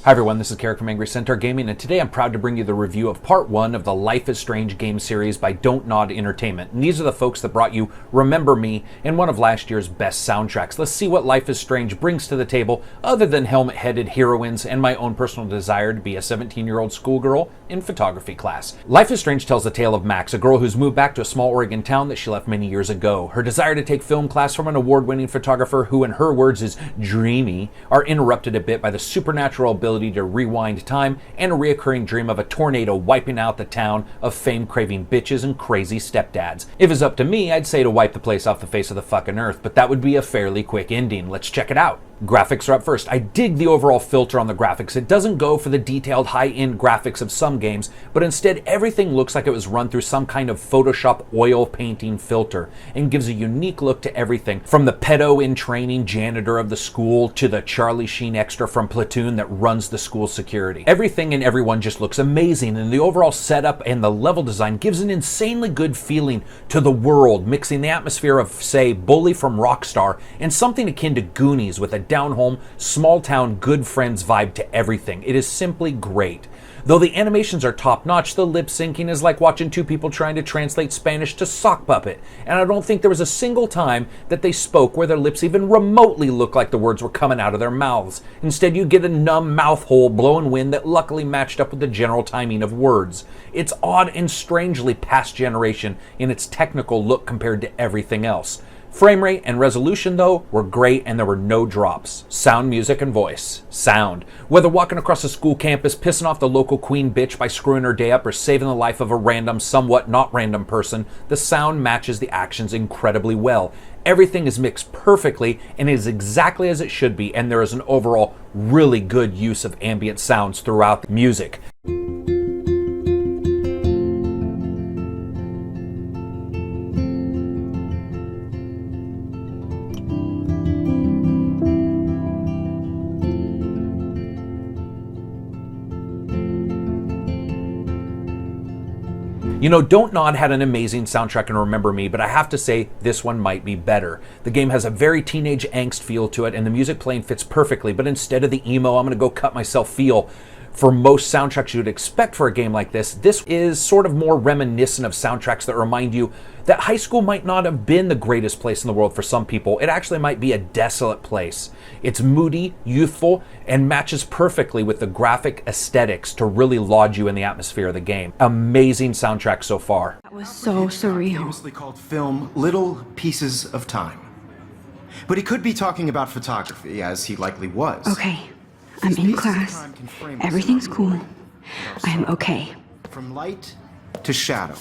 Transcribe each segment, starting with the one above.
Hi everyone, this is Karak from Angry Centaur Gaming, and today I'm proud to bring you the review of Part 1 of the Life is Strange game series by Dontnod Entertainment. And these are the folks that brought you Remember Me and one of last year's best soundtracks. Let's see what Life is Strange brings to the table other than helmet-headed heroines and my own personal desire to be a 17-year-old schoolgirl in photography class. Life is Strange tells the tale of Max, a girl who's moved back to a small Oregon town that she left many years ago. Her desire to take film class from an award-winning photographer who, in her words, is dreamy, are interrupted a bit by the supernatural ability to rewind time and a reoccurring dream of a tornado wiping out the town of fame-craving bitches and crazy stepdads. If it's up to me, I'd say to wipe the place off the face of the fucking earth, but that would be a fairly quick ending. Let's check it out. Graphics are up first. I dig the overall filter on the graphics. It doesn't go for the detailed high-end graphics of some games, but instead everything looks like it was run through some kind of Photoshop oil painting filter and gives a unique look to everything, from the pedo in training janitor of the school to the Charlie Sheen extra from Platoon that runs the school security. Everything and everyone just looks amazing, and the overall setup and the level design gives an insanely good feeling to the world, mixing the atmosphere of, say, Bully from Rockstar and something akin to Goonies with a down-home, small-town, good friends vibe to everything. It is simply great. Though the animations are top-notch, the lip-syncing is like watching two people trying to translate Spanish to sock puppet, and I don't think there was a single time that they spoke where their lips even remotely looked like the words were coming out of their mouths. Instead, you get a numb mouth hole blowing wind that luckily matched up with the general timing of words. It's odd and strangely past generation in its technical look compared to everything else. Frame rate and resolution, though, were great, and there were no drops. Sound, music, and voice. Sound. Whether walking across a school campus, pissing off the local queen bitch by screwing her day up, or saving the life of a random, somewhat not random person, the sound matches the actions incredibly well. Everything is mixed perfectly and is exactly as it should be, and there is an overall really good use of ambient sounds throughout the music. You know, Dontnod had an amazing soundtrack in Remember Me, but I have to say this one might be better. The game has a very teenage angst feel to it, and the music playing fits perfectly, but instead of the emo, I'm gonna go cut myself feel. For most soundtracks you would expect for a game like this is sort of more reminiscent of soundtracks that remind you that high school might not have been the greatest place in the world for some people. It actually might be a desolate place. It's moody, youthful, and matches perfectly with the graphic aesthetics to really lodge you in the atmosphere of the game. Amazing soundtrack so far. That was so surreal. Famously called film Little Pieces of Time. But he could be talking about photography, as he likely was. Okay, I'm in class. Everything's cool. I'm okay. From light to shadow.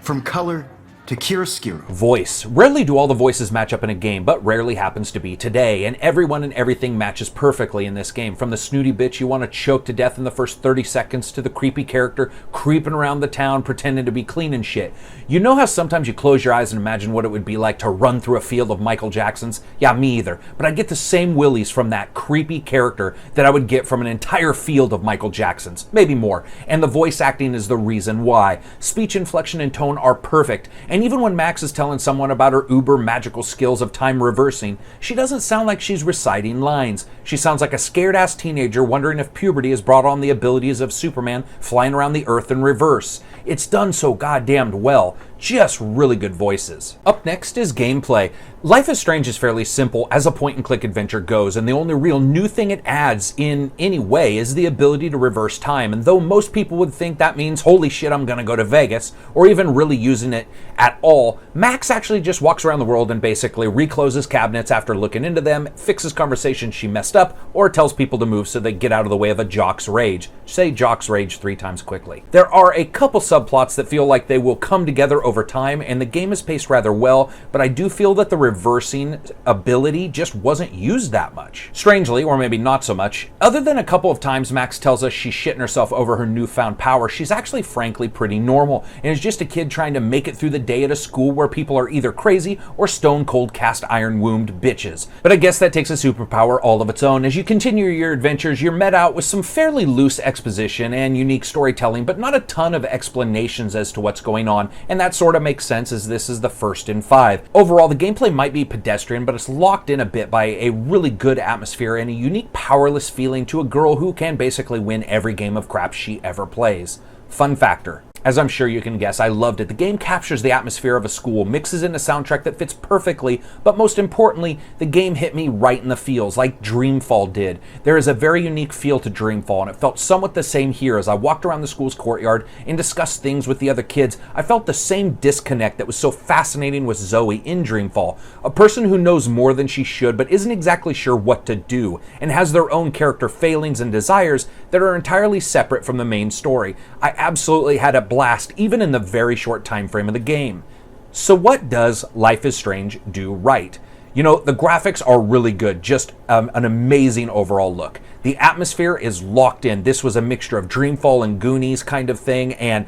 From color to chiaroscuro. Voice. Rarely do all the voices match up in a game, but rarely happens to be today, and everyone and everything matches perfectly in this game. From the snooty bitch you want to choke to death in the first 30 seconds to the creepy character creeping around the town pretending to be clean and shit. You know how sometimes you close your eyes and imagine what it would be like to run through a field of Michael Jacksons? Yeah, me either. But I get the same willies from that creepy character that I would get from an entire field of Michael Jacksons. Maybe more. And the voice acting is the reason why. Speech inflection and tone are perfect, and even when Max is telling someone about her uber magical skills of time reversing, she doesn't sound like she's reciting lines. She sounds like a scared-ass teenager wondering if puberty has brought on the abilities of Superman flying around the earth in reverse. It's done so goddamned well. Just really good voices. Up next is gameplay. Life is Strange is fairly simple as a point-and-click adventure goes, and the only real new thing it adds in any way is the ability to reverse time. And though most people would think that means, holy shit, I'm gonna go to Vegas, or even really using it at all, Max actually just walks around the world and basically recloses cabinets after looking into them, fixes conversations she messed up, or tells people to move so they get out of the way of a jock's rage. Say jock's rage 3 times quickly. There are a couple subplots that feel like they will come together over time, and the game is paced rather well, but I do feel that the reversing ability just wasn't used that much. Strangely, or maybe not so much, other than a couple of times Max tells us she's shitting herself over her newfound power, she's actually frankly pretty normal, and is just a kid trying to make it through the day at a school where people are either crazy or stone cold cast iron wombed bitches. But I guess that takes a superpower all of its own. As you continue your adventures, you're met out with some fairly loose exposition and unique storytelling, but not a ton of explanations as to what's going on, and that's sort of makes sense as this is the first in 5. Overall, the gameplay might be pedestrian, but it's locked in a bit by a really good atmosphere and a unique powerless feeling to a girl who can basically win every game of craps she ever plays. Fun factor. As I'm sure you can guess, I loved it. The game captures the atmosphere of a school, mixes in a soundtrack that fits perfectly, but most importantly, the game hit me right in the feels, like Dreamfall did. There is a very unique feel to Dreamfall, and it felt somewhat the same here. As I walked around the school's courtyard and discussed things with the other kids, I felt the same disconnect that was so fascinating with Zoe in Dreamfall. A person who knows more than she should, but isn't exactly sure what to do, and has their own character failings and desires that are entirely separate from the main story. I absolutely had a blast, even in the very short time frame of the game. So what does Life is Strange do right? You know, the graphics are really good, just an amazing overall look. The atmosphere is locked in. This was a mixture of Dreamfall and Goonies kind of thing, and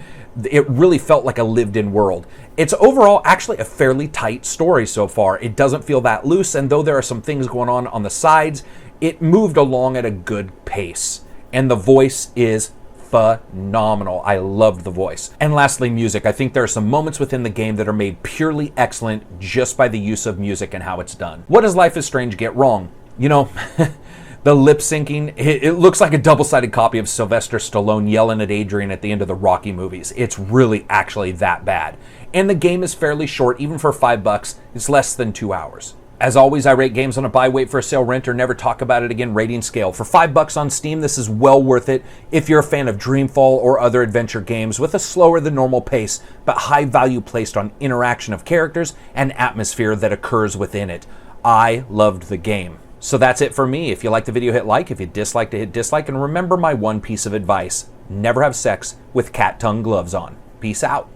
it really felt like a lived-in world. It's overall actually a fairly tight story so far. It doesn't feel that loose, and though there are some things going on the sides, it moved along at a good pace. And the voice is phenomenal. I loved the voice. And lastly, music. I think there are some moments within the game that are made purely excellent just by the use of music and how it's done. What does Life is Strange get wrong? You know, the lip syncing, it looks like a double-sided copy of Sylvester Stallone yelling at Adrian at the end of the Rocky movies. It's really actually that bad. And the game is fairly short. Even for $5, it's less than 2 hours. As always, I rate games on a buy, wait for a sale, rent, or never talk about it again rating scale. For $5 on Steam, this is well worth it if you're a fan of Dreamfall or other adventure games with a slower than normal pace, but high value placed on interaction of characters and atmosphere that occurs within it. I loved the game. So that's it for me. If you like the video, hit like. If you dislike, hit dislike. And remember my one piece of advice: never have sex with cat tongue gloves on. Peace out.